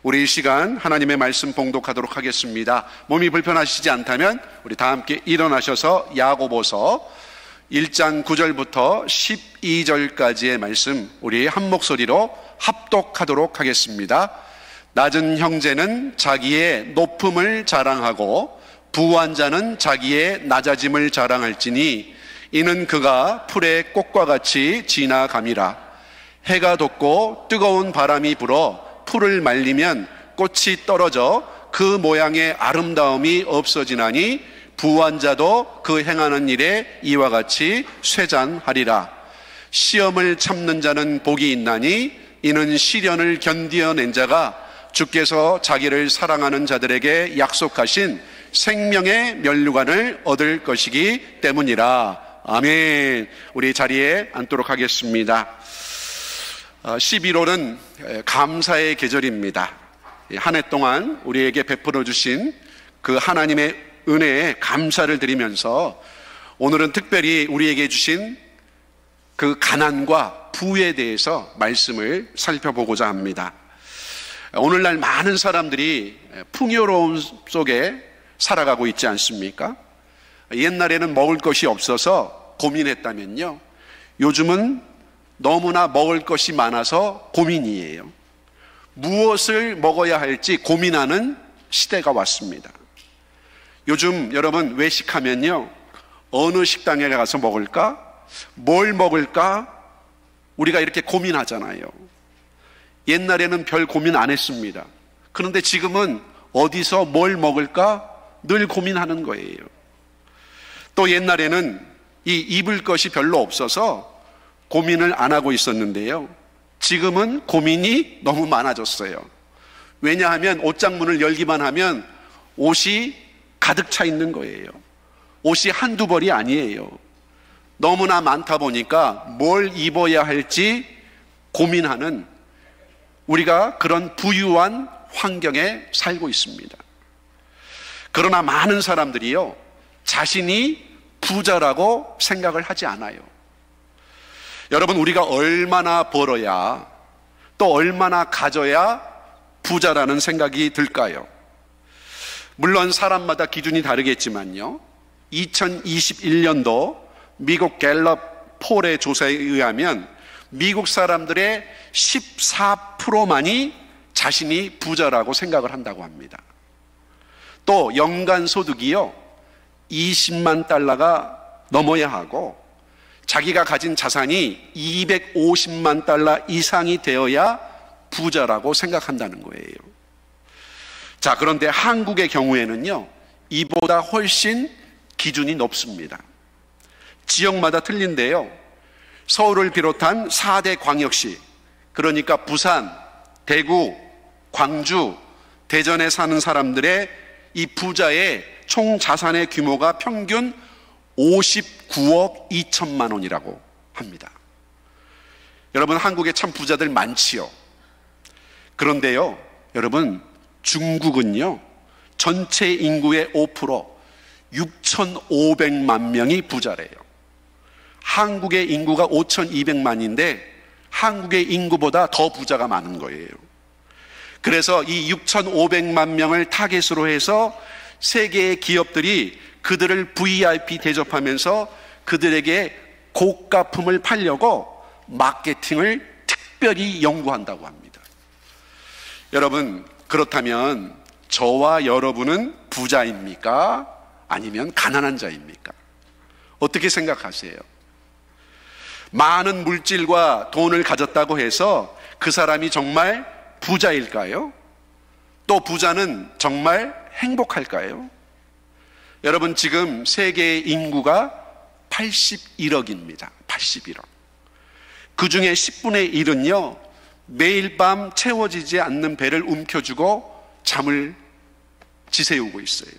우리 이 시간 하나님의 말씀 봉독하도록 하겠습니다. 몸이 불편하시지 않다면 우리 다 함께 일어나셔서 야고보서 1장 9절부터 12절까지의 말씀 우리 한 목소리로 합독하도록 하겠습니다. 낮은 형제는 자기의 높음을 자랑하고 부한 자는 자기의 낮아짐을 자랑할지니 이는 그가 풀의 꽃과 같이 지나감이라. 해가 돋고 뜨거운 바람이 불어 풀을 말리면 꽃이 떨어져 그 모양의 아름다움이 없어지나니 부한 자도 그 행하는 일에 이와 같이 쇠잔하리라. 시험을 참는 자는 복이 있나니 이는 시련을 견디어낸 자가 주께서 자기를 사랑하는 자들에게 약속하신 생명의 면류관을 얻을 것이기 때문이라. 아멘. 우리 자리에 앉도록 하겠습니다. 11월은 감사의 계절입니다. 한 해 동안 우리에게 베풀어 주신 그 하나님의 은혜에 감사를 드리면서 오늘은 특별히 우리에게 주신 그 가난과 부에 대해서 말씀을 살펴보고자 합니다. 오늘날 많은 사람들이 풍요로움 속에 살아가고 있지 않습니까? 옛날에는 먹을 것이 없어서 고민했다면요, 요즘은 너무나 먹을 것이 많아서 고민이에요. 무엇을 먹어야 할지 고민하는 시대가 왔습니다. 요즘 여러분 외식하면요, 어느 식당에 가서 먹을까? 뭘 먹을까? 우리가 이렇게 고민하잖아요. 옛날에는 별 고민 안 했습니다. 그런데 지금은 어디서 뭘 먹을까? 늘 고민하는 거예요. 또 옛날에는 이 입을 것이 별로 없어서 고민을 안 하고 있었는데요, 지금은 고민이 너무 많아졌어요. 왜냐하면 옷장문을 열기만 하면 옷이 가득 차 있는 거예요. 옷이 한두 벌이 아니에요. 너무나 많다 보니까 뭘 입어야 할지 고민하는, 우리가 그런 부유한 환경에 살고 있습니다. 그러나 많은 사람들이요, 자신이 부자라고 생각을 하지 않아요. 여러분, 우리가 얼마나 벌어야, 또 얼마나 가져야 부자라는 생각이 들까요? 물론 사람마다 기준이 다르겠지만요, 2021년도 미국 갤럽 폴의 조사에 의하면 미국 사람들의 14%만이 자신이 부자라고 생각을 한다고 합니다. 또 연간 소득이요, 20만 달러가 넘어야 하고 자기가 가진 자산이 250만 달러 이상이 되어야 부자라고 생각한다는 거예요. 자, 그런데 한국의 경우에는요, 이보다 훨씬 기준이 높습니다. 지역마다 틀린데요, 서울을 비롯한 4대 광역시, 그러니까 부산, 대구, 광주, 대전에 사는 사람들의 이 부자의 총 자산의 규모가 평균 59억 2천만 원이라고 합니다. 여러분, 한국에 참 부자들 많지요. 그런데요, 여러분, 중국은요, 전체 인구의 5%, 6,500만 명이 부자래요. 한국의 인구가 5,200만인데 한국의 인구보다 더 부자가 많은 거예요. 그래서 이 6,500만 명을 타겟으로 해서 세계의 기업들이 그들을 VIP 대접하면서 그들에게 고가품을 팔려고 마케팅을 특별히 연구한다고 합니다. 여러분, 그렇다면 저와 여러분은 부자입니까? 아니면 가난한 자입니까? 어떻게 생각하세요? 많은 물질과 돈을 가졌다고 해서 그 사람이 정말 부자일까요? 또 부자는 정말 행복할까요? 여러분, 지금 세계의 인구가 81억입니다. 81억. 그 중에 10분의 1은요, 매일 밤 채워지지 않는 배를 움켜쥐고 잠을 지새우고 있어요.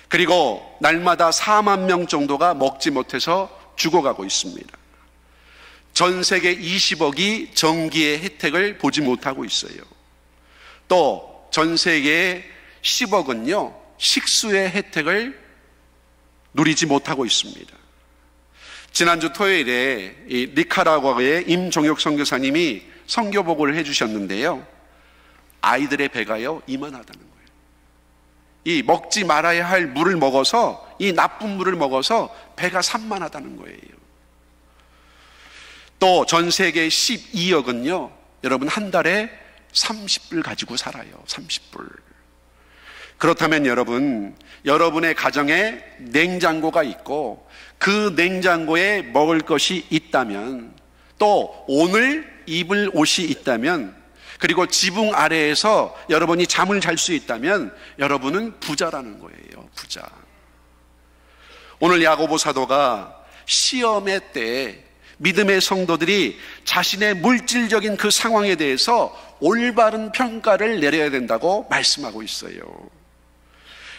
그리고 날마다 4만 명 정도가 먹지 못해서 죽어가고 있습니다. 전 세계 20억이 전기의 혜택을 보지 못하고 있어요. 또 전 세계의 10억은요, 식수의 혜택을 누리지 못하고 있습니다. 지난주 토요일에 이 니카라과의 임종혁 선교사님이 선교보고를 해주셨는데요, 아이들의 배가요 이만하다는 거예요. 이 먹지 말아야 할 물을 먹어서, 이 나쁜 물을 먹어서 배가 산만하다는 거예요. 또 전 세계 12억은요 여러분 한 달에 30불 가지고 살아요. 30불. 그렇다면 여러분, 여러분의 가정에 냉장고가 있고 그 냉장고에 먹을 것이 있다면, 또 오늘 입을 옷이 있다면, 그리고 지붕 아래에서 여러분이 잠을 잘 수 있다면 여러분은 부자라는 거예요. 부자. 오늘 야고보 사도가 시험의 때에 믿음의 성도들이 자신의 물질적인 그 상황에 대해서 올바른 평가를 내려야 된다고 말씀하고 있어요.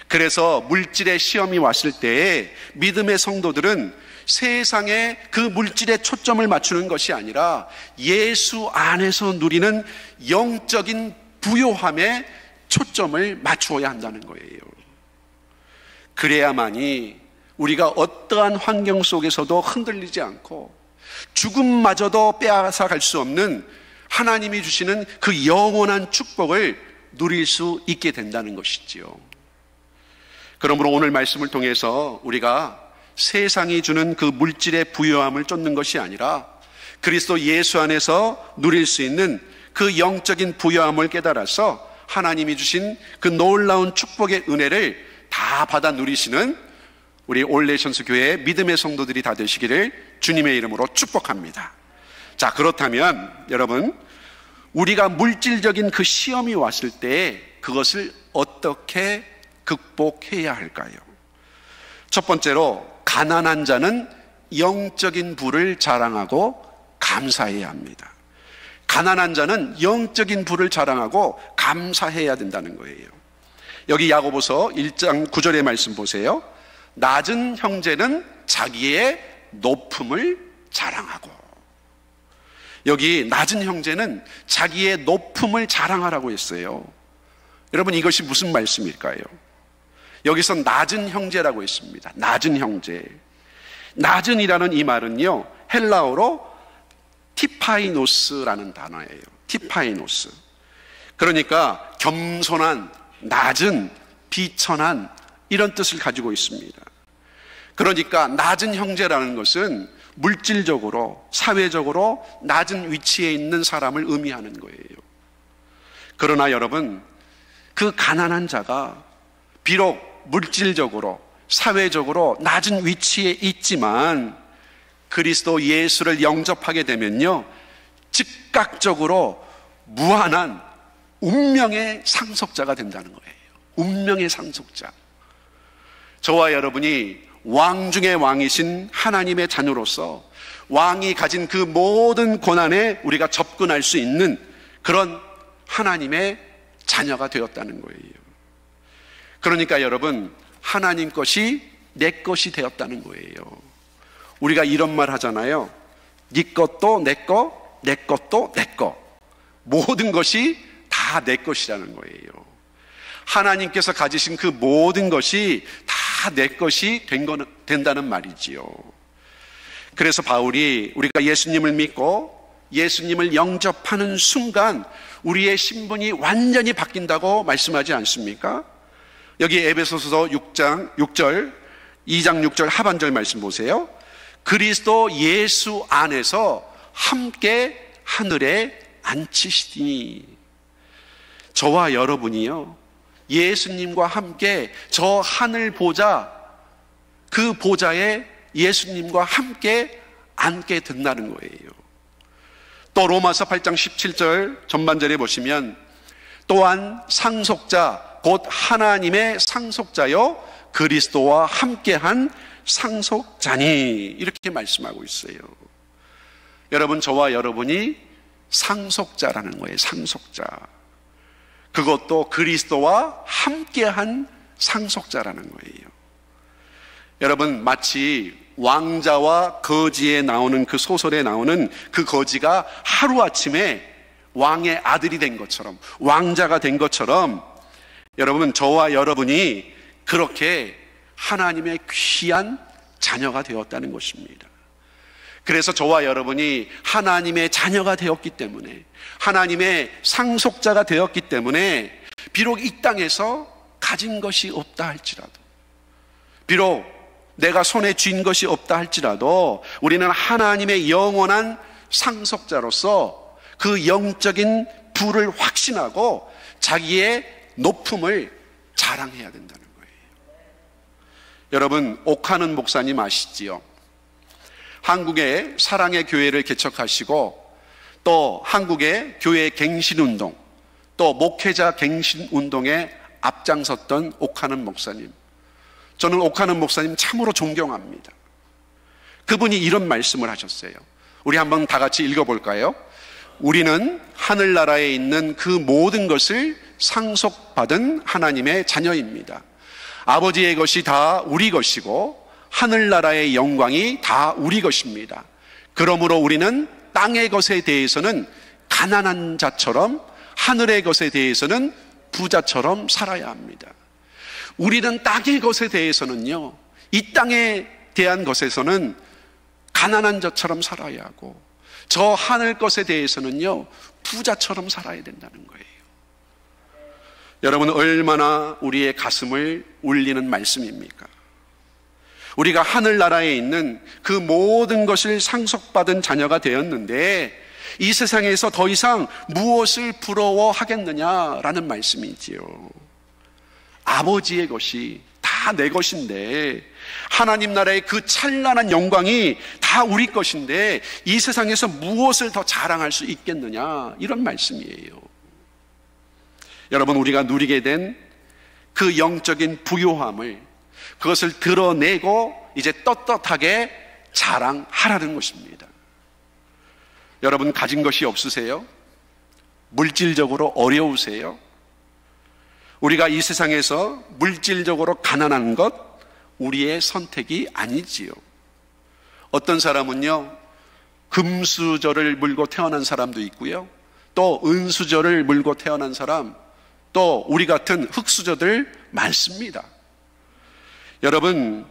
그래서 물질의 시험이 왔을 때에 믿음의 성도들은 세상에 그 물질에 초점을 맞추는 것이 아니라 예수 안에서 누리는 영적인 부요함에 초점을 맞추어야 한다는 거예요. 그래야만이 우리가 어떠한 환경 속에서도 흔들리지 않고 죽음마저도 빼앗아갈 수 없는 하나님이 주시는 그 영원한 축복을 누릴 수 있게 된다는 것이지요. 그러므로 오늘 말씀을 통해서 우리가 세상이 주는 그 물질의 부요함을 쫓는 것이 아니라 그리스도 예수 안에서 누릴 수 있는 그 영적인 부요함을 깨달아서 하나님이 주신 그 놀라운 축복의 은혜를 다 받아 누리시는 우리 올레션스 교회의 믿음의 성도들이 다 되시기를 주님의 이름으로 축복합니다. 자, 그렇다면 여러분, 우리가 물질적인 그 시험이 왔을 때 그것을 어떻게 극복해야 할까요? 첫 번째로, 가난한 자는 영적인 부를 자랑하고 감사해야 합니다. 가난한 자는 영적인 부를 자랑하고 감사해야 된다는 거예요. 여기 야고보서 1장 9절의 말씀 보세요. 낮은 형제는 자기의 높음을 자랑하고. 여기 낮은 형제는 자기의 높음을 자랑하라고 했어요. 여러분, 이것이 무슨 말씀일까요? 여기서 낮은 형제라고 했습니다. 낮은 형제. 낮은이라는 이 말은요, 헬라어로 티파이노스라는 단어예요. 티파이노스. 그러니까 겸손한, 낮은, 비천한 이런 뜻을 가지고 있습니다. 그러니까 낮은 형제라는 것은 물질적으로, 사회적으로 낮은 위치에 있는 사람을 의미하는 거예요. 그러나 여러분, 그 가난한 자가 비록 물질적으로, 사회적으로 낮은 위치에 있지만 그리스도 예수를 영접하게 되면요, 즉각적으로 무한한 운명의 상속자가 된다는 거예요. 운명의 상속자. 저와 여러분이 왕 중의 왕이신 하나님의 자녀로서 왕이 가진 그 모든 고난에 우리가 접근할 수 있는 그런 하나님의 자녀가 되었다는 거예요. 그러니까 여러분, 하나님 것이 내 것이 되었다는 거예요. 우리가 이런 말 하잖아요. 네 것도 내 것, 내 것도 내 것. 모든 것이 다 내 것이라는 거예요. 하나님께서 가지신 그 모든 것이 다 내 것이 된다는 말이지요. 그래서 바울이 우리가 예수님을 믿고 예수님을 영접하는 순간 우리의 신분이 완전히 바뀐다고 말씀하지 않습니까? 여기 에베소서 6장 6절, 2장 6절 하반절 말씀 보세요. 그리스도 예수 안에서 함께 하늘에 앉히시니. 저와 여러분이요, 예수님과 함께 저 하늘 보좌, 그 보좌에 예수님과 함께 앉게 된다는 거예요. 또 로마서 8장 17절 전반절에 보시면 또한 상속자 곧 하나님의 상속자요 그리스도와 함께한 상속자니, 이렇게 말씀하고 있어요. 여러분, 저와 여러분이 상속자라는 거예요. 상속자. 그것도 그리스도와 함께한 상속자라는 거예요. 여러분, 마치 왕자와 거지에 나오는 그 소설에 나오는 그 거지가 하루아침에 왕의 아들이 된 것처럼, 왕자가 된 것처럼 여러분, 저와 여러분이 그렇게 하나님의 귀한 자녀가 되었다는 것입니다. 그래서 저와 여러분이 하나님의 자녀가 되었기 때문에, 하나님의 상속자가 되었기 때문에, 비록 이 땅에서 가진 것이 없다 할지라도, 비록 내가 손에 쥔 것이 없다 할지라도, 우리는 하나님의 영원한 상속자로서 그 영적인 부를 확신하고 자기의 높음을 자랑해야 된다는 거예요. 여러분, 옥하는 목사님 아시지요? 한국의 사랑의 교회를 개척하시고, 또 한국의 교회 갱신운동, 또 목회자 갱신운동에 앞장섰던 옥하는 목사님. 저는 옥하는 목사님 참으로 존경합니다. 그분이 이런 말씀을 하셨어요. 우리 한번 다 같이 읽어볼까요? 우리는 하늘나라에 있는 그 모든 것을 상속받은 하나님의 자녀입니다. 아버지의 것이 다 우리 것이고 하늘나라의 영광이 다 우리 것입니다. 그러므로 우리는 땅의 것에 대해서는 가난한 자처럼, 하늘의 것에 대해서는 부자처럼 살아야 합니다. 우리는 땅의 것에 대해서는요, 이 땅에 대한 것에서는 가난한 자처럼 살아야 하고, 저 하늘 것에 대해서는요, 부자처럼 살아야 된다는 거예요. 여러분, 얼마나 우리의 가슴을 울리는 말씀입니까? 우리가 하늘나라에 있는 그 모든 것을 상속받은 자녀가 되었는데, 이 세상에서 더 이상 무엇을 부러워하겠느냐라는 말씀이지요. 아버지의 것이 다 내 것인데, 하나님 나라의 그 찬란한 영광이 다 우리 것인데, 이 세상에서 무엇을 더 자랑할 수 있겠느냐, 이런 말씀이에요. 여러분, 우리가 누리게 된 그 영적인 부요함을, 그것을 드러내고 이제 떳떳하게 자랑하라는 것입니다. 여러분, 가진 것이 없으세요? 물질적으로 어려우세요? 우리가 이 세상에서 물질적으로 가난한 것, 우리의 선택이 아니지요. 어떤 사람은요, 금수저를 물고 태어난 사람도 있고요, 또 은수저를 물고 태어난 사람, 또 우리 같은 흙수저들 많습니다. 여러분,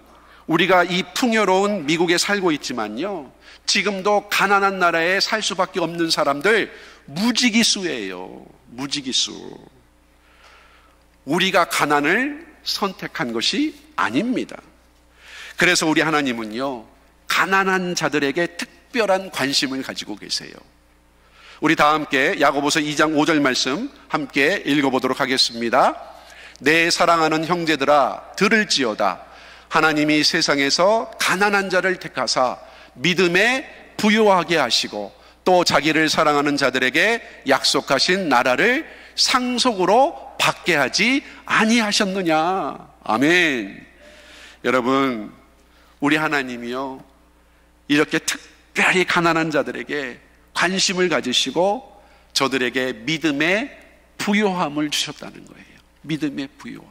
우리가 이 풍요로운 미국에 살고 있지만요, 지금도 가난한 나라에 살 수밖에 없는 사람들 무지기수예요. 무지기수. 우리가 가난을 선택한 것이 아닙니다. 그래서 우리 하나님은요, 가난한 자들에게 특별한 관심을 가지고 계세요. 우리 다 함께 야고보서 2장 5절 말씀 함께 읽어보도록 하겠습니다. 내 사랑하는 형제들아, 들을지어다. 하나님이 세상에서 가난한 자를 택하사 믿음에 부유하게 하시고, 또 자기를 사랑하는 자들에게 약속하신 나라를 상속으로 받게 하지 아니하셨느냐. 아멘. 여러분, 우리 하나님이요, 이렇게 특별히 가난한 자들에게 관심을 가지시고 저들에게 믿음의 부요함을 주셨다는 거예요. 믿음의 부요함.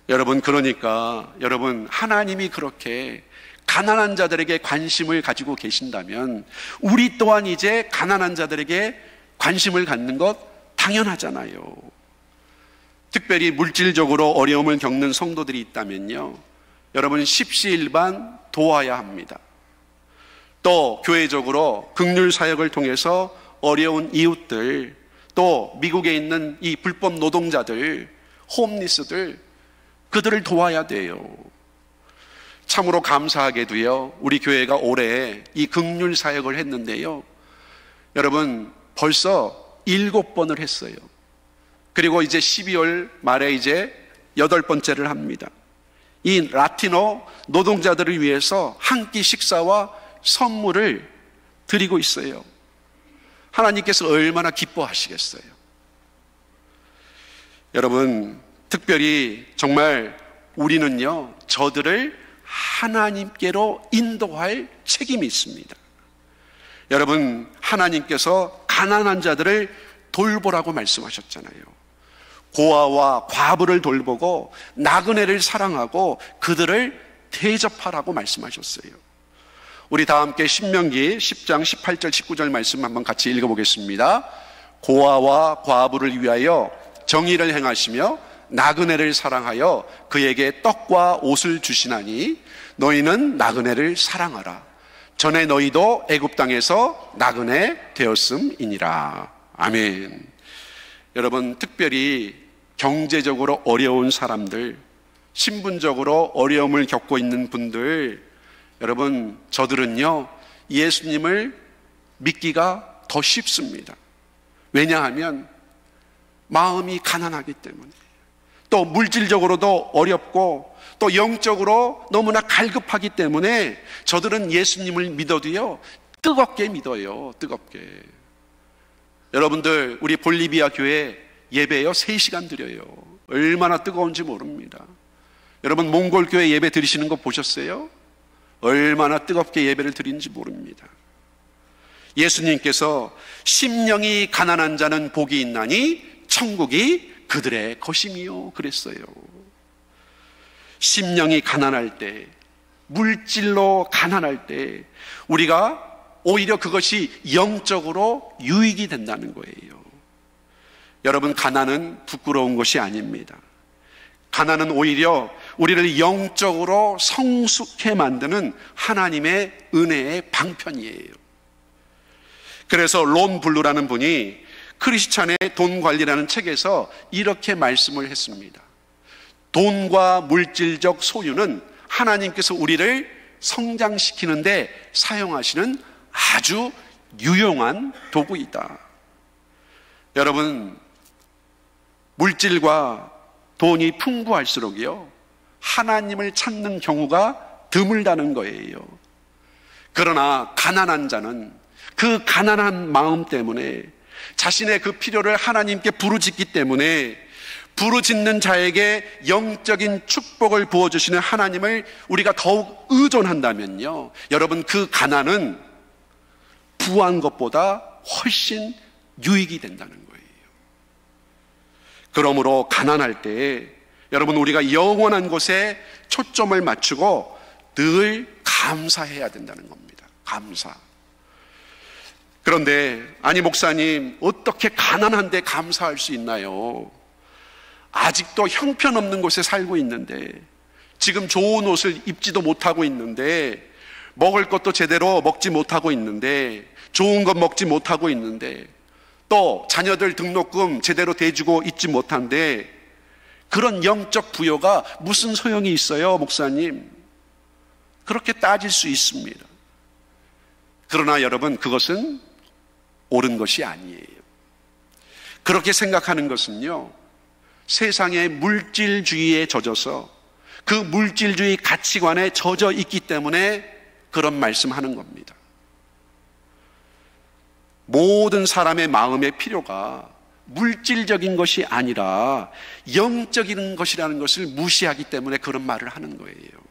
여러분, 그러니까 여러분, 하나님이 그렇게 가난한 자들에게 관심을 가지고 계신다면 우리 또한 이제 가난한 자들에게 관심을 갖는 것 당연하잖아요. 특별히 물질적으로 어려움을 겪는 성도들이 있다면요, 여러분, 십시일반 도와야 합니다. 또 교회적으로 긍휼 사역을 통해서 어려운 이웃들, 또 미국에 있는 이 불법 노동자들, 홈리스들, 그들을 도와야 돼요. 참으로 감사하게도요, 우리 교회가 올해 이 긍휼 사역을 했는데요, 여러분, 벌써 7번을 했어요. 그리고 이제 12월 말에 이제 8번째를 합니다. 이 라티노 노동자들을 위해서 한 끼 식사와 선물을 드리고 있어요. 하나님께서 얼마나 기뻐하시겠어요. 여러분, 특별히 정말 우리는요, 저들을 하나님께로 인도할 책임이 있습니다. 여러분, 하나님께서 가난한 자들을 돌보라고 말씀하셨잖아요. 고아와 과부를 돌보고 나그네를 사랑하고 그들을 대접하라고 말씀하셨어요. 우리 다 함께 신명기 10장 18절 19절 말씀 한번 같이 읽어보겠습니다. 고아와 과부를 위하여 정의를 행하시며 나그네를 사랑하여 그에게 떡과 옷을 주시나니 너희는 나그네를 사랑하라. 전에 너희도 애굽 땅에서 나그네 되었음이니라. 아멘. 여러분, 특별히 경제적으로 어려운 사람들, 신분적으로 어려움을 겪고 있는 분들, 여러분, 저들은요 예수님을 믿기가 더 쉽습니다. 왜냐하면 마음이 가난하기 때문에, 또 물질적으로도 어렵고 또 영적으로 너무나 갈급하기 때문에 저들은 예수님을 믿어도요 뜨겁게 믿어요. 뜨겁게. 여러분들, 우리 볼리비아 교회 예배요 3시간 드려요. 얼마나 뜨거운지 모릅니다. 여러분, 몽골 교회 예배 드리시는 거 보셨어요? 얼마나 뜨겁게 예배를 드리는지 모릅니다. 예수님께서 심령이 가난한 자는 복이 있나니 천국이 그들의 것임이요 그랬어요. 심령이 가난할 때, 물질로 가난할 때 우리가 오히려 그것이 영적으로 유익이 된다는 거예요. 여러분, 가난은 부끄러운 것이 아닙니다. 가난은 오히려 우리를 영적으로 성숙해 만드는 하나님의 은혜의 방편이에요. 그래서 론 블루라는 분이 크리스찬의 돈 관리라는 책에서 이렇게 말씀을 했습니다. 돈과 물질적 소유는 하나님께서 우리를 성장시키는데 사용하시는 아주 유용한 도구이다. 여러분, 물질과 돈이 풍부할수록요 하나님을 찾는 경우가 드물다는 거예요. 그러나 가난한 자는 그 가난한 마음 때문에 자신의 그 필요를 하나님께 부르짖기 때문에 부르짖는 자에게 영적인 축복을 부어주시는 하나님을 우리가 더욱 의존한다면요, 여러분, 그 가난은 부한 것보다 훨씬 유익이 된다는 거예요. 그러므로 가난할 때 여러분, 우리가 영원한 곳에 초점을 맞추고 늘 감사해야 된다는 겁니다. 감사. 그런데 아니 목사님, 어떻게 가난한데 감사할 수 있나요? 아직도 형편없는 곳에 살고 있는데, 지금 좋은 옷을 입지도 못하고 있는데, 먹을 것도 제대로 먹지 못하고 있는데, 좋은 것 먹지 못하고 있는데, 또 자녀들 등록금 제대로 대주고 있지 못한데, 그런 영적 부여가 무슨 소용이 있어요, 목사님? 그렇게 따질 수 있습니다. 그러나 여러분, 그것은 옳은 것이 아니에요. 그렇게 생각하는 것은요, 세상의 물질주의에 젖어서 그 물질주의 가치관에 젖어 있기 때문에 그런 말씀하는 겁니다. 모든 사람의 마음의 필요가 물질적인 것이 아니라 영적인 것이라는 것을 무시하기 때문에 그런 말을 하는 거예요.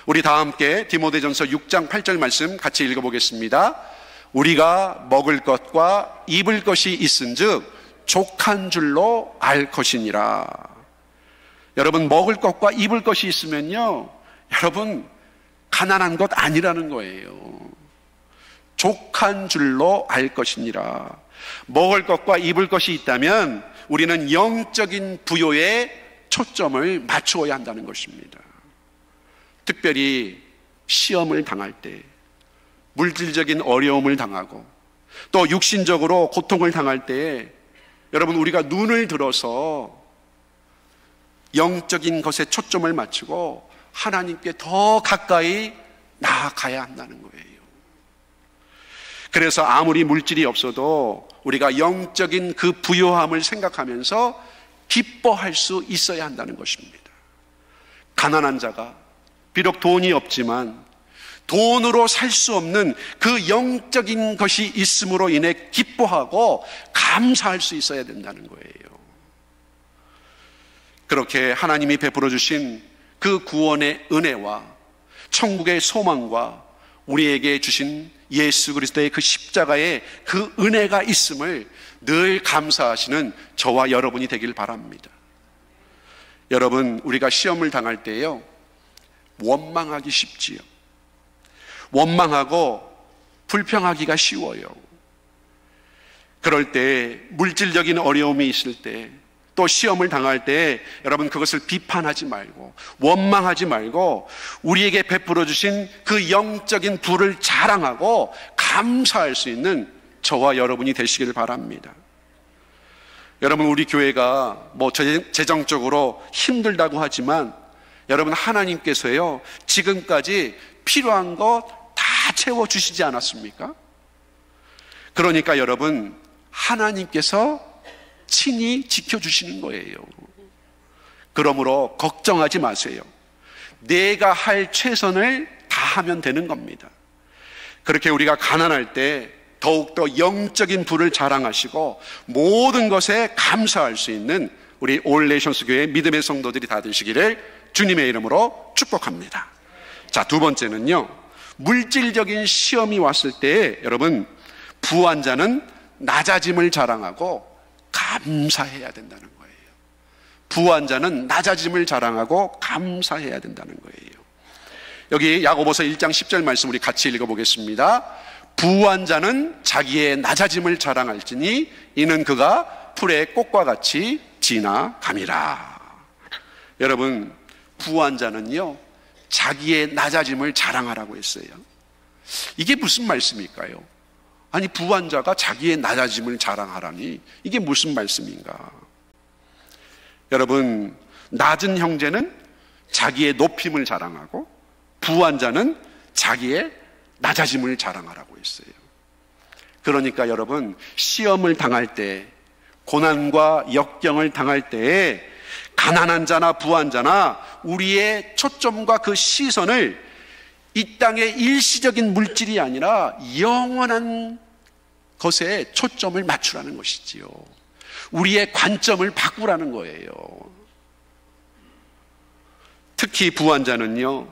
우리 다 함께 디모데전서 6장 8절 말씀 같이 읽어보겠습니다. 우리가 먹을 것과 입을 것이 있은즉 족한 줄로 알 것이니라. 여러분, 먹을 것과 입을 것이 있으면요, 여러분, 가난한 것 아니라는 거예요. 족한 줄로 알 것이니라. 먹을 것과 입을 것이 있다면 우리는 영적인 부요에 초점을 맞추어야 한다는 것입니다. 특별히 시험을 당할 때, 물질적인 어려움을 당하고 또 육신적으로 고통을 당할 때 여러분, 우리가 눈을 들어서 영적인 것에 초점을 맞추고 하나님께 더 가까이 나아가야 한다는 거예요. 그래서 아무리 물질이 없어도 우리가 영적인 그 부요함을 생각하면서 기뻐할 수 있어야 한다는 것입니다. 가난한 자가 비록 돈이 없지만 돈으로 살 수 없는 그 영적인 것이 있음으로 인해 기뻐하고 감사할 수 있어야 된다는 거예요. 그렇게 하나님이 베풀어 주신 그 구원의 은혜와 천국의 소망과 우리에게 주신 예수 그리스도의 그 십자가의 그 은혜가 있음을 늘 감사하시는 저와 여러분이 되길 바랍니다. 여러분, 우리가 시험을 당할 때요, 원망하기 쉽지요. 원망하고 불평하기가 쉬워요. 그럴 때, 물질적인 어려움이 있을 때, 또 또 시험을 당할 때 여러분 그것을 비판하지 말고 원망하지 말고 우리에게 베풀어 주신 그 영적인 부를 자랑하고 감사할 수 있는 저와 여러분이 되시기를 바랍니다. 여러분, 우리 교회가 재정적으로 힘들다고 하지만 여러분, 하나님께서요 지금까지 필요한 것 다 채워주시지 않았습니까? 그러니까 여러분, 하나님께서 친히 지켜주시는 거예요. 그러므로 걱정하지 마세요. 내가 할 최선을 다하면 되는 겁니다. 그렇게 우리가 가난할 때 더욱더 영적인 부를 자랑하시고 모든 것에 감사할 수 있는 우리 올 네이션스 교회 믿음의 성도들이 다 되시기를 주님의 이름으로 축복합니다. 자, 두 번째는요, 물질적인 시험이 왔을 때 여러분, 부한 자는 낮아짐을 자랑하고 감사해야 된다는 거예요. 부한 자는 낮아짐을 자랑하고 감사해야 된다는 거예요. 여기 야고보서 1장 10절 말씀 우리 같이 읽어보겠습니다. 부한 자는 자기의 낮아짐을 자랑할지니 이는 그가 풀의 꽃과 같이 지나감이라. 여러분, 부한 자는요 자기의 낮아짐을 자랑하라고 했어요. 이게 무슨 말씀일까요? 아니, 부한 자가 자기의 낮아짐을 자랑하라니 이게 무슨 말씀인가? 여러분, 낮은 형제는 자기의 높임을 자랑하고 부한 자는 자기의 낮아짐을 자랑하라고 했어요. 그러니까 여러분, 시험을 당할 때, 고난과 역경을 당할 때에 가난한 자나 부한 자나 우리의 초점과 그 시선을 이 땅의 일시적인 물질이 아니라 영원한 것에 초점을 맞추라는 것이지요. 우리의 관점을 바꾸라는 거예요. 특히 부한 자는요,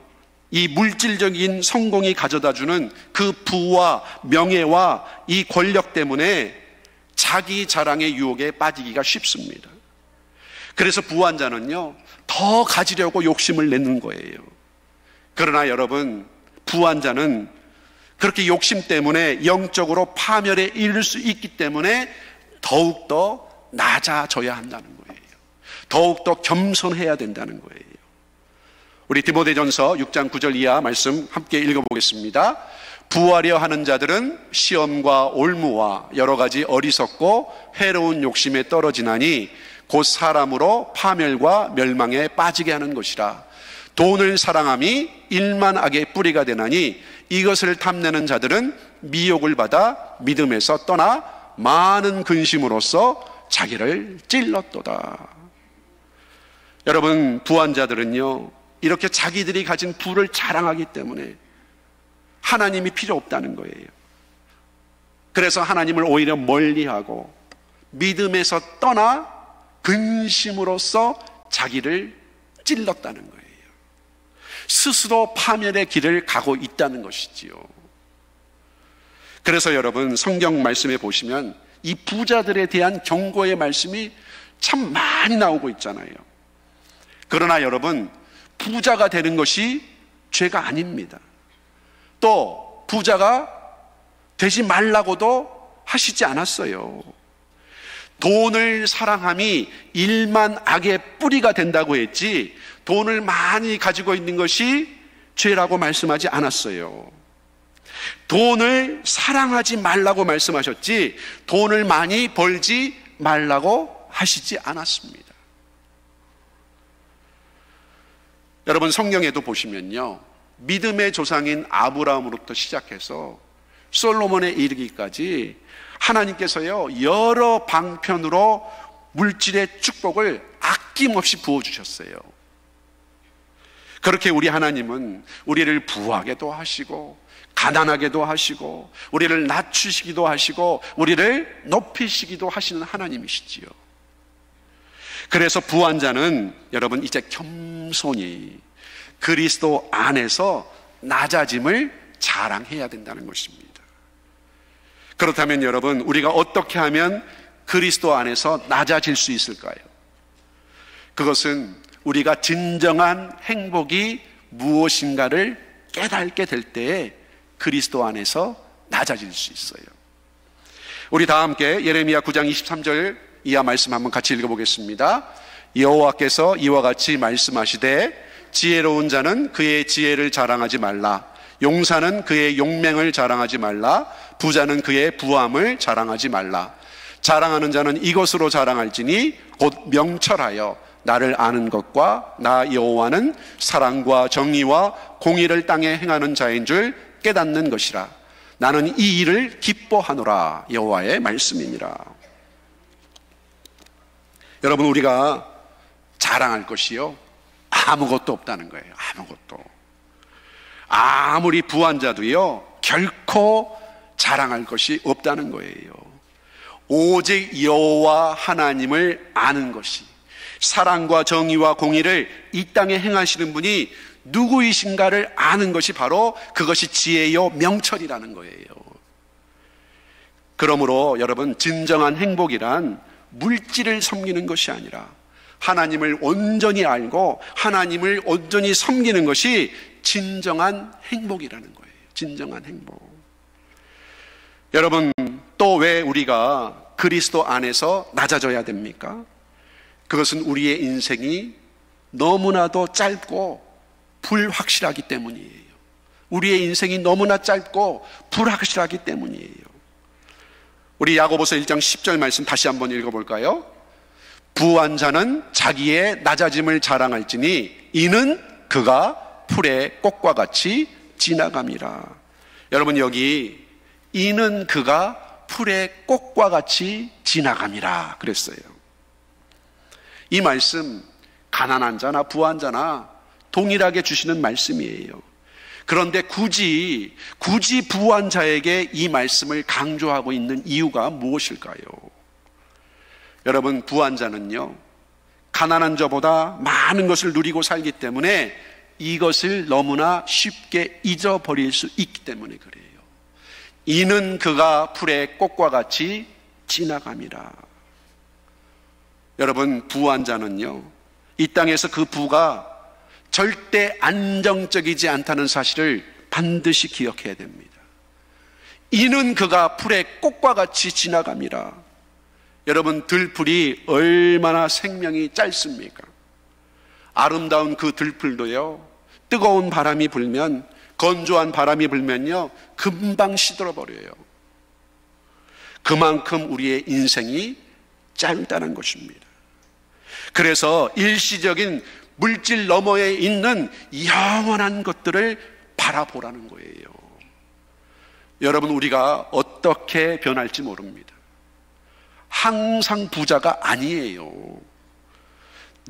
이 물질적인 성공이 가져다주는 그 부와 명예와 이 권력 때문에 자기 자랑의 유혹에 빠지기가 쉽습니다. 그래서 부한 자는요 더 가지려고 욕심을 내는 거예요. 그러나 여러분, 부한 자는 그렇게 욕심 때문에 영적으로 파멸에 이를 수 있기 때문에 더욱더 낮아져야 한다는 거예요. 더욱더 겸손해야 된다는 거예요. 우리 디모데전서 6장 9절 이하 말씀 함께 읽어보겠습니다. 부하려 하는 자들은 시험과 올무와 여러 가지 어리석고 해로운 욕심에 떨어지나니 곧 사람으로 파멸과 멸망에 빠지게 하는 것이라. 돈을 사랑함이 일만 악의 뿌리가 되나니 이것을 탐내는 자들은 미혹을 받아 믿음에서 떠나 많은 근심으로써 자기를 찔렀도다. 여러분, 부한 자들은요 이렇게 자기들이 가진 부를 자랑하기 때문에 하나님이 필요 없다는 거예요. 그래서 하나님을 오히려 멀리하고 믿음에서 떠나 근심으로써 자기를 찔렀다는 거예요. 스스로 파멸의 길을 가고 있다는 것이지요. 그래서 여러분, 성경 말씀에 보시면 이 부자들에 대한 경고의 말씀이 참 많이 나오고 있잖아요. 그러나 여러분, 부자가 되는 것이 죄가 아닙니다. 또 부자가 되지 말라고도 하시지 않았어요. 돈을 사랑함이 일만 악의 뿌리가 된다고 했지 돈을 많이 가지고 있는 것이 죄라고 말씀하지 않았어요. 돈을 사랑하지 말라고 말씀하셨지 돈을 많이 벌지 말라고 하시지 않았습니다. 여러분, 성경에도 보시면요, 믿음의 조상인 아브라함으로부터 시작해서 솔로몬에 이르기까지 하나님께서요 여러 방편으로 물질의 축복을 아낌없이 부어주셨어요. 그렇게 우리 하나님은 우리를 부하게도 하시고 가난하게도 하시고 우리를 낮추시기도 하시고 우리를 높이시기도 하시는 하나님이시지요. 그래서 부한 자는 여러분 이제 겸손히 그리스도 안에서 낮아짐을 자랑해야 된다는 것입니다. 그렇다면 여러분, 우리가 어떻게 하면 그리스도 안에서 낮아질 수 있을까요? 그것은 우리가 진정한 행복이 무엇인가를 깨닫게 될 때에 그리스도 안에서 낮아질 수 있어요. 우리 다 함께 예레미야 9장 23절 이하 말씀 한번 같이 읽어보겠습니다. 여호와께서 이와 같이 말씀하시되 지혜로운 자는 그의 지혜를 자랑하지 말라. 용사는 그의 용맹을 자랑하지 말라. 부자는 그의 부함을 자랑하지 말라. 자랑하는 자는 이것으로 자랑할지니 곧 명철하여 나를 아는 것과 나 여호와는 사랑과 정의와 공의를 땅에 행하는 자인 줄 깨닫는 것이라. 나는 이 일을 기뻐하노라. 여호와의 말씀이니라. 여러분, 우리가 자랑할 것이요 아무것도 없다는 거예요. 아무것도. 아무리 부한 자도요 결코 자랑할 것이 없다는 거예요. 오직 여호와 하나님을 아는 것이, 사랑과 정의와 공의를 이 땅에 행하시는 분이 누구이신가를 아는 것이 바로 그것이 지혜요 명철이라는 거예요. 그러므로 여러분, 진정한 행복이란 물질을 섬기는 것이 아니라 하나님을 온전히 알고 하나님을 온전히 섬기는 것이 진정한 행복이라는 거예요. 진정한 행복. 여러분, 또 왜 우리가 그리스도 안에서 낮아져야 됩니까? 그것은 우리의 인생이 너무나도 짧고 불확실하기 때문이에요. 우리의 인생이 너무나 짧고 불확실하기 때문이에요. 우리 야고보서 1장 10절 말씀 다시 한번 읽어볼까요? 부한 자는 자기의 낮아짐을 자랑할지니 이는 그가 풀의 꽃과 같이 지나감이라. 여러분, 여기 이는 그가 풀의 꽃과 같이 지나감이라 그랬어요. 이 말씀 가난한 자나 부한 자나 동일하게 주시는 말씀이에요. 그런데 굳이 부한 자에게 이 말씀을 강조하고 있는 이유가 무엇일까요? 여러분, 부한 자는요 가난한 자보다 많은 것을 누리고 살기 때문에 이것을 너무나 쉽게 잊어버릴 수 있기 때문에 그래요. 이는 그가 풀의 꽃과 같이 지나감이라. 여러분, 부한 자는요 이 땅에서 그 부가 절대 안정적이지 않다는 사실을 반드시 기억해야 됩니다. 이는 그가 풀의 꽃과 같이 지나감이라. 여러분, 들풀이 얼마나 생명이 짧습니까? 아름다운 그 들풀도요 뜨거운 바람이 불면, 건조한 바람이 불면요 금방 시들어버려요. 그만큼 우리의 인생이 짧다는 것입니다. 그래서 일시적인 물질 너머에 있는 영원한 것들을 바라보라는 거예요. 여러분, 우리가 어떻게 변할지 모릅니다. 항상 부자가 아니에요.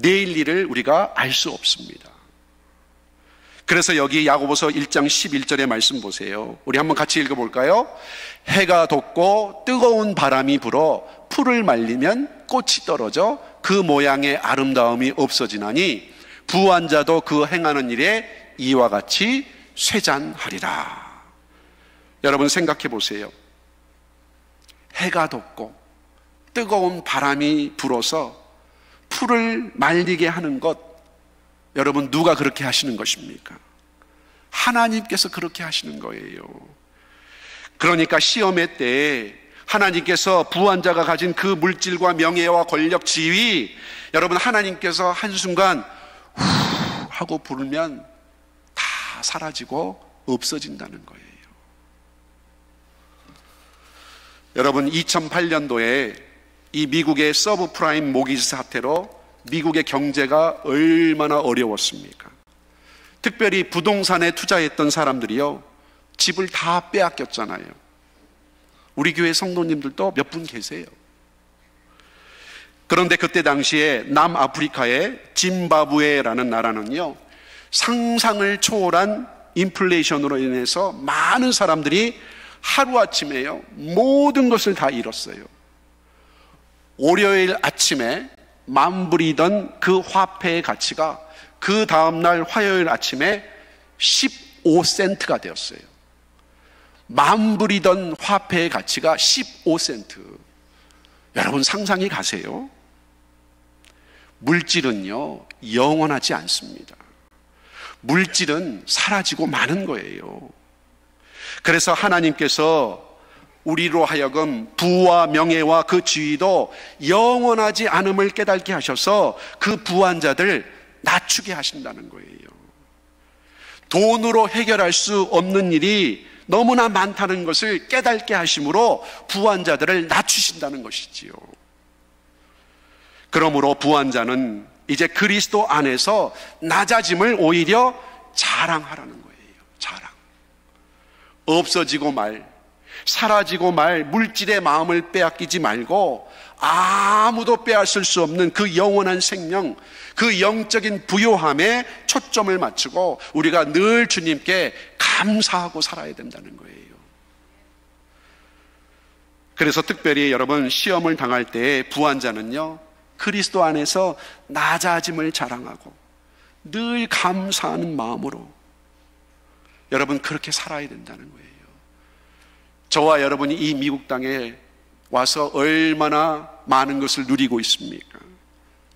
내일 일을 우리가 알 수 없습니다. 그래서 여기 야고보서 1장 11절의 말씀 보세요. 우리 한번 같이 읽어볼까요? 해가 돋고 뜨거운 바람이 불어 풀을 말리면 꽃이 떨어져 그 모양의 아름다움이 없어지나니 부한 자도 그 행하는 일에 이와 같이 쇠잔하리라. 여러분, 생각해 보세요. 해가 돋고 뜨거운 바람이 불어서 풀을 말리게 하는 것, 여러분, 누가 그렇게 하시는 것입니까? 하나님께서 그렇게 하시는 거예요. 그러니까 시험의 때에 하나님께서 부한 자가 가진 그 물질과 명예와 권력, 지위, 여러분, 하나님께서 한순간 후 하고 부르면 다 사라지고 없어진다는 거예요. 여러분, 2008년도에 이 미국의 서브프라임 모기지 사태로 미국의 경제가 얼마나 어려웠습니까? 특별히 부동산에 투자했던 사람들이요 집을 다 빼앗겼잖아요. 우리 교회 성도님들도 몇 분 계세요. 그런데 그때 당시에 남아프리카의 짐바브웨라는 나라는요 상상을 초월한 인플레이션으로 인해서 많은 사람들이 하루아침에요 모든 것을 다 잃었어요. 월요일 아침에 만불이던 그 화폐의 가치가 그 다음날 화요일 아침에 15센트가 되었어요. 만불이던 화폐의 가치가 15센트. 여러분, 상상이 가세요? 물질은요 영원하지 않습니다. 물질은 사라지고 마는 거예요. 그래서 하나님께서 우리로 하여금 부와 명예와 그 지위도 영원하지 않음을 깨닫게 하셔서 그 부한 자들 낮추게 하신다는 거예요. 돈으로 해결할 수 없는 일이 너무나 많다는 것을 깨닫게 하심으로 부한 자들을 낮추신다는 것이지요. 그러므로 부한 자는 이제 그리스도 안에서 낮아짐을 오히려 자랑하라는 거예요. 자랑. 없어지고 말, 사라지고 말 물질의 마음을 빼앗기지 말고 아무도 빼앗을 수 없는 그 영원한 생명, 그 영적인 부요함에 초점을 맞추고 우리가 늘 주님께 감사하고 살아야 된다는 거예요. 그래서 특별히 여러분, 시험을 당할 때 부한 자는요, 그리스도 안에서 낮아짐을 자랑하고 늘 감사하는 마음으로 여러분 그렇게 살아야 된다는 거예요. 저와 여러분이 이 미국 땅에 와서 얼마나 많은 것을 누리고 있습니까?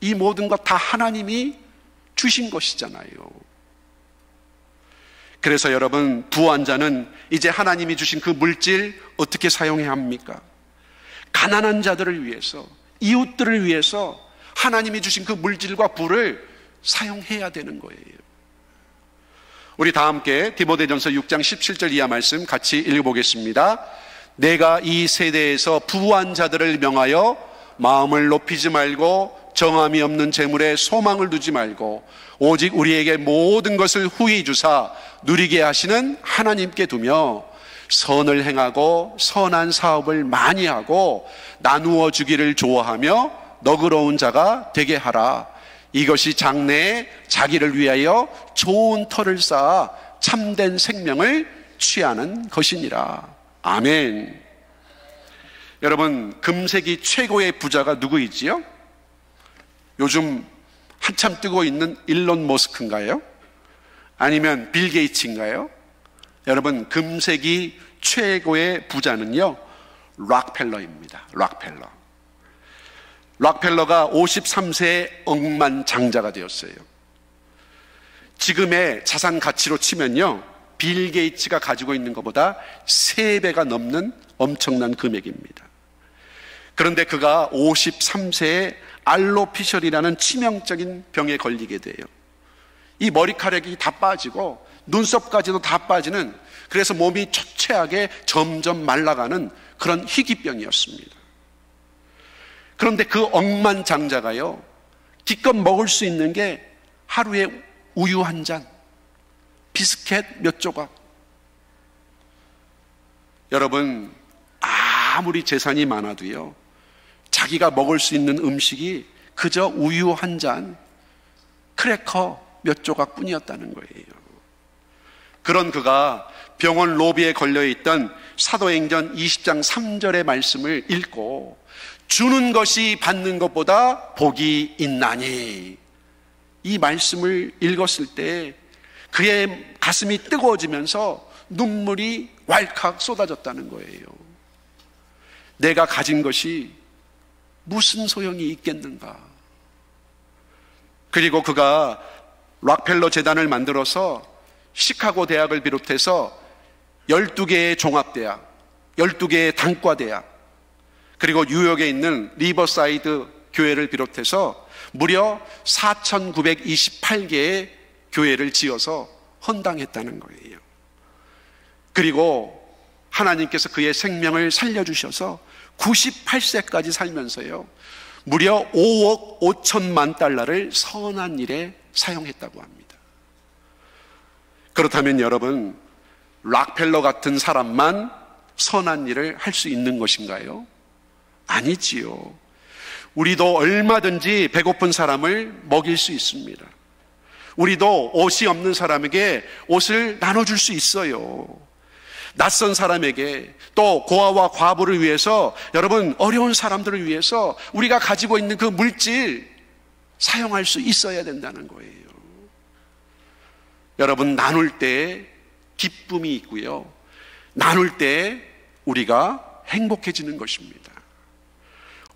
이 모든 것 다 하나님이 주신 것이잖아요. 그래서 여러분, 부한 자는 이제 하나님이 주신 그 물질 어떻게 사용해야 합니까? 가난한 자들을 위해서, 이웃들을 위해서 하나님이 주신 그 물질과 부를 사용해야 되는 거예요. 우리 다 함께 디모데전서 6장 17절 이하 말씀 같이 읽어보겠습니다. 내가 이 세대에서 부한 자들을 명하여 마음을 높이지 말고 정함이 없는 재물에 소망을 두지 말고 오직 우리에게 모든 것을 후히 주사 누리게 하시는 하나님께 두며 선을 행하고 선한 사업을 많이 하고 나누어 주기를 좋아하며 너그러운 자가 되게 하라. 이것이 장래에 자기를 위하여 좋은 터를 쌓아 참된 생명을 취하는 것이니라. 아멘. 여러분, 금세기 최고의 부자가 누구이지요? 요즘 한참 뜨고 있는 일론 머스크인가요? 아니면 빌 게이츠인가요? 여러분, 금세기 최고의 부자는요, 락펠러입니다. 락펠러가 53세에 억만장자가 되었어요. 지금의 자산 가치로 치면요, 빌 게이츠가 가지고 있는 것보다 3배가 넘는 엄청난 금액입니다. 그런데 그가 53세에 알로피셜이라는 치명적인 병에 걸리게 돼요. 이 머리카락이 다 빠지고 눈썹까지도 다 빠지는, 그래서 몸이 초췌하게 점점 말라가는 그런 희귀병이었습니다. 그런데 그 억만장자가요, 기껏 먹을 수 있는 게 하루에 우유 한 잔, 비스켓 몇 조각. 여러분, 아무리 재산이 많아도요, 자기가 먹을 수 있는 음식이 그저 우유 한 잔, 크래커 몇 조각 뿐이었다는 거예요. 그런 그가 병원 로비에 걸려있던 사도행전 20장 3절의 말씀을 읽고 주는 것이 받는 것보다 복이 있나니, 이 말씀을 읽었을 때 그의 가슴이 뜨거워지면서 눈물이 왈칵 쏟아졌다는 거예요. 내가 가진 것이 무슨 소용이 있겠는가. 그리고 그가 락펠러 재단을 만들어서 시카고 대학을 비롯해서 12개의 종합대학, 12개의 단과대학, 그리고 뉴욕에 있는 리버사이드 교회를 비롯해서 무려 4,928개의 교회를 지어서 헌당했다는 거예요. 그리고 하나님께서 그의 생명을 살려주셔서 98세까지 살면서요, 무려 5억 5천만 달러를 선한 일에 사용했다고 합니다. 그렇다면 여러분, 락펠러 같은 사람만 선한 일을 할 수 있는 것인가요? 아니지요. 우리도 얼마든지 배고픈 사람을 먹일 수 있습니다. 우리도 옷이 없는 사람에게 옷을 나눠줄 수 있어요. 낯선 사람에게, 또 고아와 과부를 위해서, 여러분, 어려운 사람들을 위해서 우리가 가지고 있는 그 물질 사용할 수 있어야 된다는 거예요. 여러분, 나눌 때 기쁨이 있고요, 나눌 때 우리가 행복해지는 것입니다.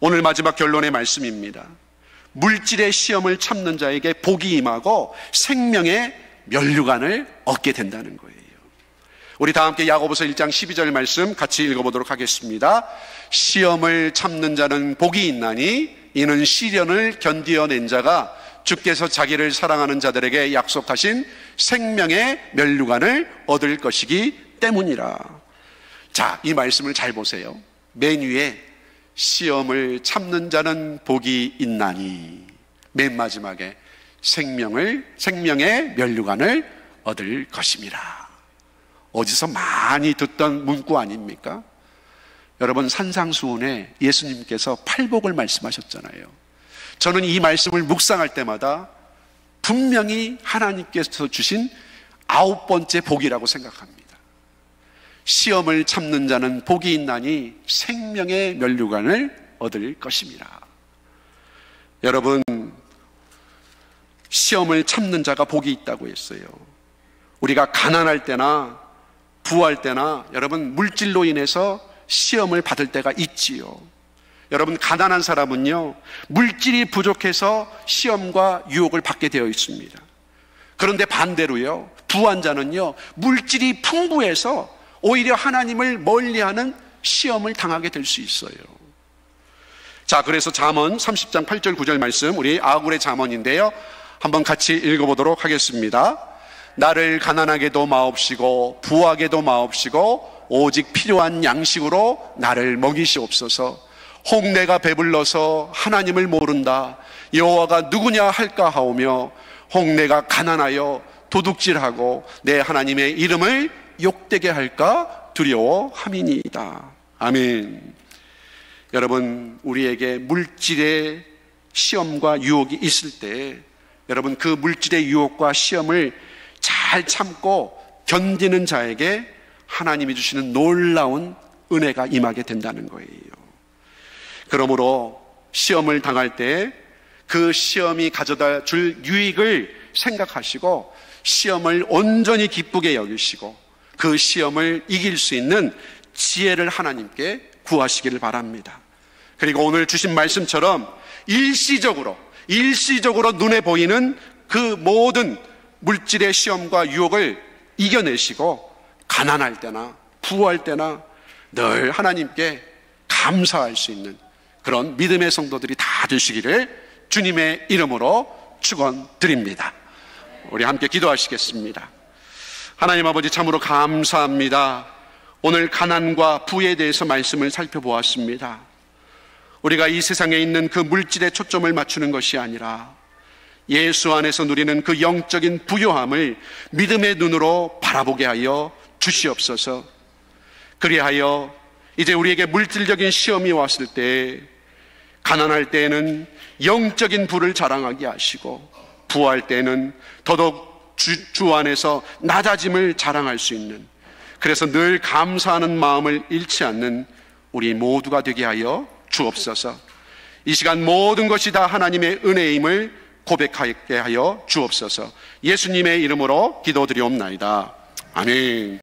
오늘 마지막 결론의 말씀입니다. 물질의 시험을 참는 자에게 복이 임하고 생명의 면류관을 얻게 된다는 거예요. 우리 다 함께 야고보서 1장 12절 말씀 같이 읽어보도록 하겠습니다. 시험을 참는 자는 복이 있나니 이는 시련을 견디어낸 자가 주께서 자기를 사랑하는 자들에게 약속하신 생명의 면류관을 얻을 것이기 때문이라. 자, 이 말씀을 잘 보세요. 맨 위에 시험을 참는 자는 복이 있나니, 맨 마지막에 생명의 면류관을 얻을 것입니다. 어디서 많이 듣던 문구 아닙니까? 여러분, 산상수훈에 예수님께서 팔복을 말씀하셨잖아요. 저는 이 말씀을 묵상할 때마다 분명히 하나님께서 주신 9번째 복이라고 생각합니다. 시험을 참는 자는 복이 있나니 생명의 면류관을 얻을 것입니다. 여러분, 시험을 참는 자가 복이 있다고 했어요. 우리가 가난할 때나 부할 때나 여러분 물질로 인해서 시험을 받을 때가 있지요. 여러분, 가난한 사람은요, 물질이 부족해서 시험과 유혹을 받게 되어 있습니다. 그런데 반대로요, 부한 자는요, 물질이 풍부해서 오히려 하나님을 멀리하는 시험을 당하게 될 수 있어요. 자, 그래서 잠언 30장 8절 9절 말씀, 우리 아굴의 잠언인데요, 한번 같이 읽어보도록 하겠습니다. 나를 가난하게도 마옵시고 부하게도 마옵시고 오직 필요한 양식으로 나를 먹이시옵소서. 혹 내가 배불러서 하나님을 모른다, 여호와가 누구냐 할까 하오며, 혹 내가 가난하여 도둑질하고 내 하나님의 이름을 욕되게 할까 두려워함이니이다. 아멘. 여러분, 우리에게 물질의 시험과 유혹이 있을 때 여러분, 그 물질의 유혹과 시험을 잘 참고 견디는 자에게 하나님이 주시는 놀라운 은혜가 임하게 된다는 거예요. 그러므로 시험을 당할 때 그 시험이 가져다 줄 유익을 생각하시고 시험을 온전히 기쁘게 여기시고 그 시험을 이길 수 있는 지혜를 하나님께 구하시기를 바랍니다. 그리고 오늘 주신 말씀처럼 일시적으로 눈에 보이는 그 모든 물질의 시험과 유혹을 이겨내시고 가난할 때나 부할 때나 늘 하나님께 감사할 수 있는 그런 믿음의 성도들이 다 되시기를 주님의 이름으로 축원드립니다. 우리 함께 기도하시겠습니다. 하나님 아버지, 참으로 감사합니다. 오늘 가난과 부에 대해서 말씀을 살펴보았습니다. 우리가 이 세상에 있는 그 물질에 초점을 맞추는 것이 아니라 예수 안에서 누리는 그 영적인 부요함을 믿음의 눈으로 바라보게 하여 주시옵소서. 그리하여 이제 우리에게 물질적인 시험이 왔을 때, 가난할 때에는 영적인 부를 자랑하게 하시고 부할 때는 더더욱 주 안에서 낮아짐을 자랑할 수 있는, 그래서 늘 감사하는 마음을 잃지 않는 우리 모두가 되게 하여 주옵소서. 이 시간 모든 것이 다 하나님의 은혜임을 고백하게 하여 주옵소서. 예수님의 이름으로 기도드리옵나이다. 아멘.